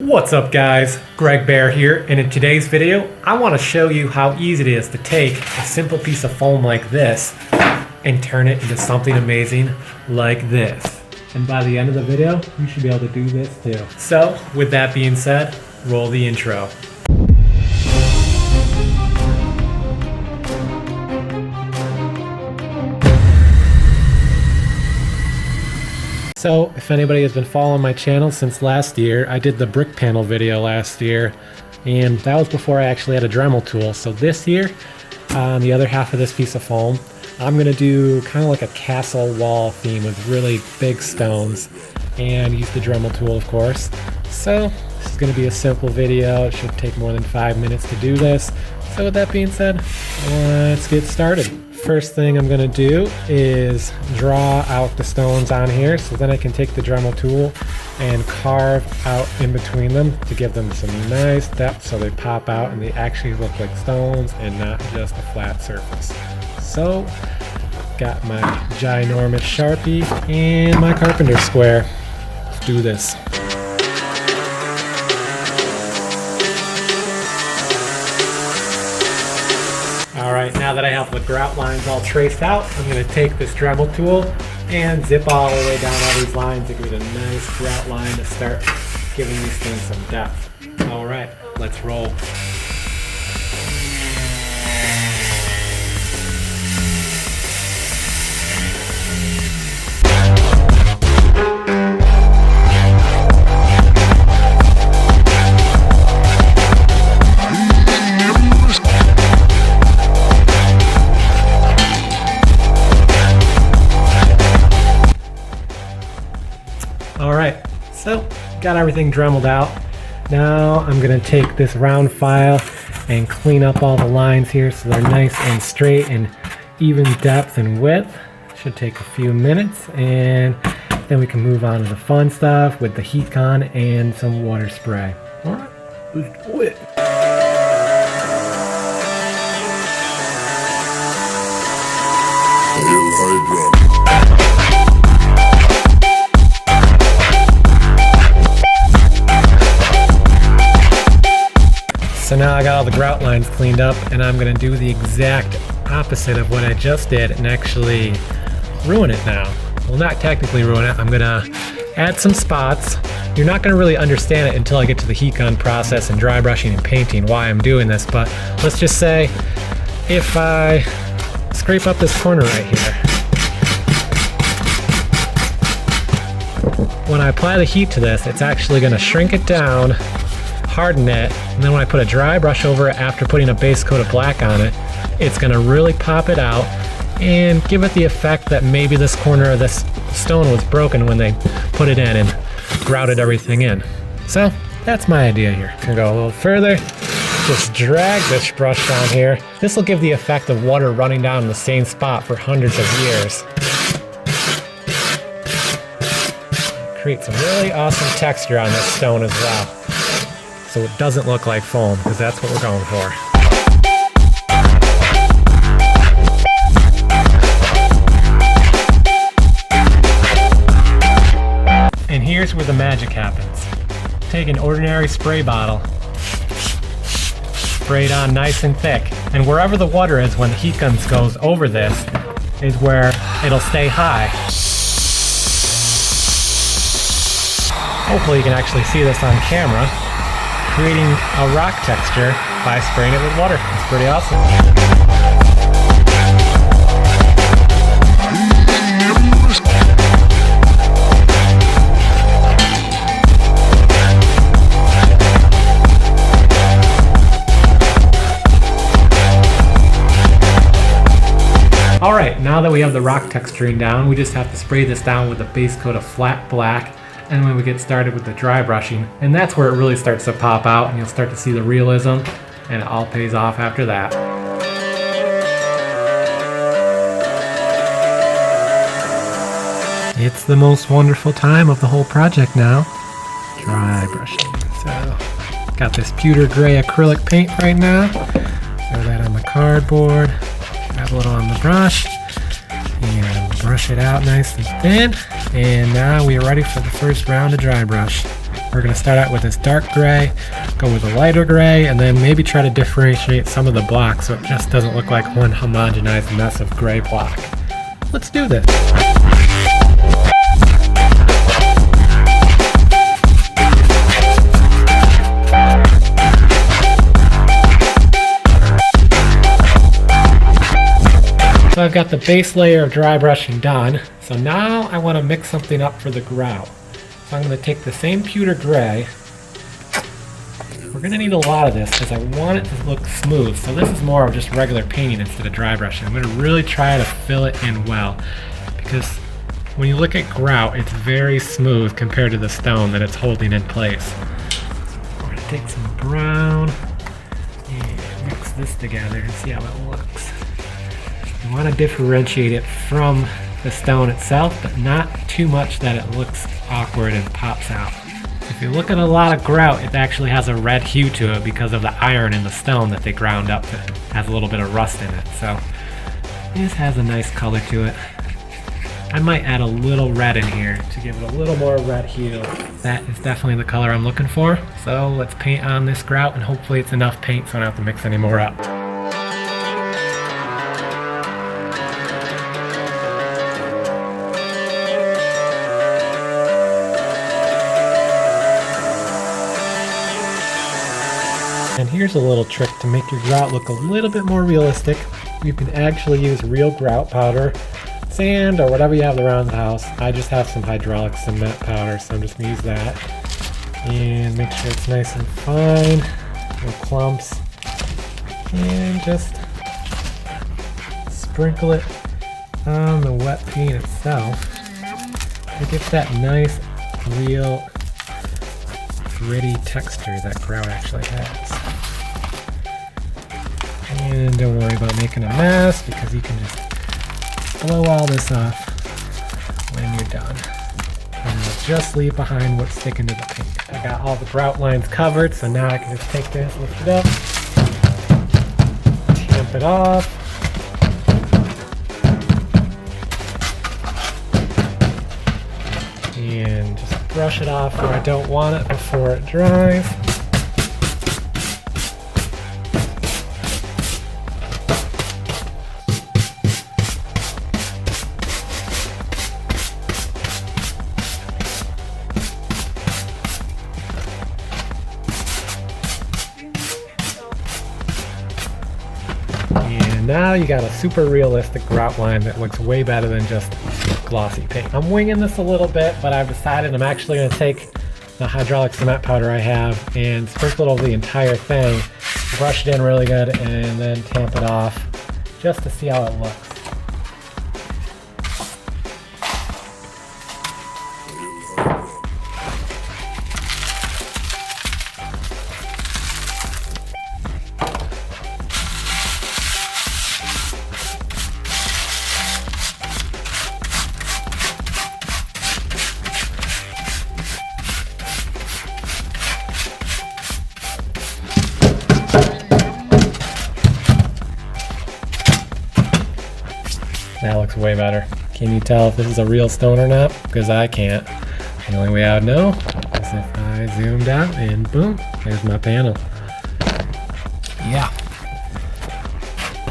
What's up guys, Baer here, and in today's video I want to show you how easy it is to take a simple piece of foam like this and turn it into something amazing like this. And by the end of the video, you should be able to do this too. So, with that being said, roll the intro. So, if anybody has been following my channel since last year, I did the brick panel video last year, and that was before I actually had a Dremel tool. So this year, on the other half of this piece of foam, I'm going to do kind of like a castle wall theme with really big stones, and use the Dremel tool, of course. So, this is going to be a simple video. It should take more than 5 minutes to do this. So with that being said, let's get started. First thing I'm going to do is draw out the stones on here, so then I can take the Dremel tool and carve out in between them to give them some nice depth so they pop out and they actually look like stones and not just a flat surface. So, got my ginormous Sharpie and my carpenter square. Let's do this. Alright, now that I have the grout lines all traced out, I'm going to take this Dremel tool and zip all the way down all these lines to give it a nice grout line to start giving these things some depth. Alright, let's roll. Alright, so got everything dremeled out. Now I'm going to take this round file and clean up all the lines here so they're nice and straight and even depth and width. Should take a few minutes, and then we can move on to the fun stuff with the heat gun and some water spray. Alright, let's do it. Hydra. So now I got all the grout lines cleaned up, and I'm going to do the exact opposite of what I just did and actually ruin it now. Well, not technically ruin it. I'm going to add some spots. You're not going to really understand it until I get to the heat gun process and dry brushing and painting why I'm doing this, but let's just say if I scrape up this corner right here, when I apply the heat to this, it's actually going to shrink it down, harden it, and then when I put a dry brush over it after putting a base coat of black on it, it's going to really pop it out and give it the effect that maybe this corner of this stone was broken when they put it in and grouted everything in. So that's my idea here. I'm going to go a little further, just drag this brush down here. This will give the effect of water running down in the same spot for hundreds of years. Create some really awesome texture on this stone as well, so it doesn't look like foam, because that's what we're going for. And here's where the magic happens. Take an ordinary spray bottle, spray it on nice and thick, and wherever the water is when the heat gun goes over this is where it'll stay high. Hopefully you can actually see this on camera, creating a rock texture by spraying it with water. It's pretty awesome. Alright, now that we have the rock texturing down, we just have to spray this down with a base coat of flat black, and when we get started with the dry brushing, and that's where it really starts to pop out and you'll start to see the realism, and it all pays off after that. It's the most wonderful time of the whole project now. Dry brushing. So, got this pewter gray acrylic paint right now. Throw that on the cardboard, grab a little on the brush, and brush it out nice and thin. And now we are ready for the first round of dry brush. We're going to start out with this dark gray, go with a lighter gray, and then maybe try to differentiate some of the blocks so it just doesn't look like one homogenized mess of gray block. Let's do this. So I've got the base layer of dry brushing done. So now I want to mix something up for the grout. So I'm going to take the same pewter gray. We're going to need a lot of this because I want it to look smooth. So this is more of just regular painting instead of dry brushing. I'm going to really try to fill it in well, because when you look at grout, it's very smooth compared to the stone that it's holding in place. We're going to take some brown and mix this together and see how it looks. You want to differentiate it from the stone itself, but not too much that it looks awkward and pops out. If you look at a lot of grout, it actually has a red hue to it because of the iron in the stone that they ground up that has a little bit of rust in it. So this has a nice color to it. I might add a little red in here to give it a little more red hue. That is definitely the color I'm looking for. So let's paint on this grout, and hopefully it's enough paint so I don't have to mix any more up. And here's a little trick to make your grout look a little bit more realistic. You can actually use real grout powder, sand, or whatever you have around the house. I just have some hydraulic cement powder, so I'm just gonna use that. And make sure it's nice and fine, no clumps. And just sprinkle it on the wet paint itself. It gets that nice, real, gritty texture that grout actually has. And don't worry about making a mess, because you can just blow all this off when you're done. And you'll just leave behind what's sticking to the paint. I got all the grout lines covered, so now I can just take this, lift it up, tamp it off. And just brush it off where I don't want it before it dries. And now you got a super realistic grout line that looks way better than just glossy paint. I'm winging this a little bit, but I've decided I'm actually going to take the hydraulic cement powder I have and sprinkle it over the entire thing, brush it in really good, and then tamp it off just to see how it looks. That looks way better. Can you tell if this is a real stone or not? Because I can't. The only way I would know is if I zoomed out and boom, there's my panel. Yeah.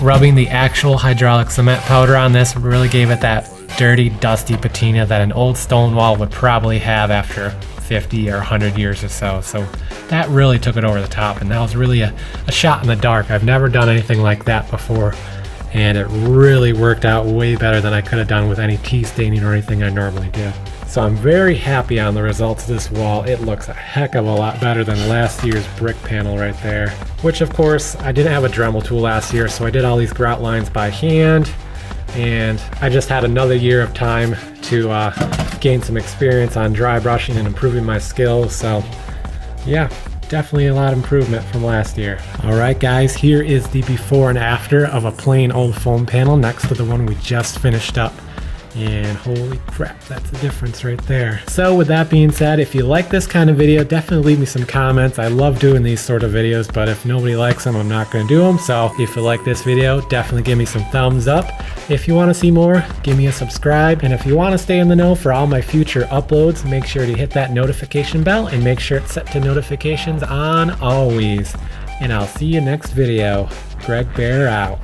Rubbing the actual hydraulic cement powder on this really gave it that dirty, dusty patina that an old stone wall would probably have after 50 or 100 years or so. So that really took it over the top, and that was really a shot in the dark. I've never done anything like that before, and it really worked out way better than I could have done with any tea staining or anything I normally do. So I'm very happy on the results of this wall. It looks a heck of a lot better than last year's brick panel right there. Which of course, I didn't have a Dremel tool last year, so I did all these grout lines by hand. And I just had another year of time to gain some experience on dry brushing and improving my skills. So yeah, definitely a lot of improvement from last year. All right guys, here is the before and after of a plain old foam panel next to the one we just finished up. And holy crap, that's the difference right there. So with that being said, if you like this kind of video, definitely leave me some comments. I love doing these sort of videos, but if nobody likes them, I'm not going to do them. So if you like this video, definitely give me some thumbs up. If you want to see more, give me a subscribe. And if you want to stay in the know for all my future uploads, make sure to hit that notification bell and make sure it's set to notifications on always. And I'll see you next video. Greg Baer out.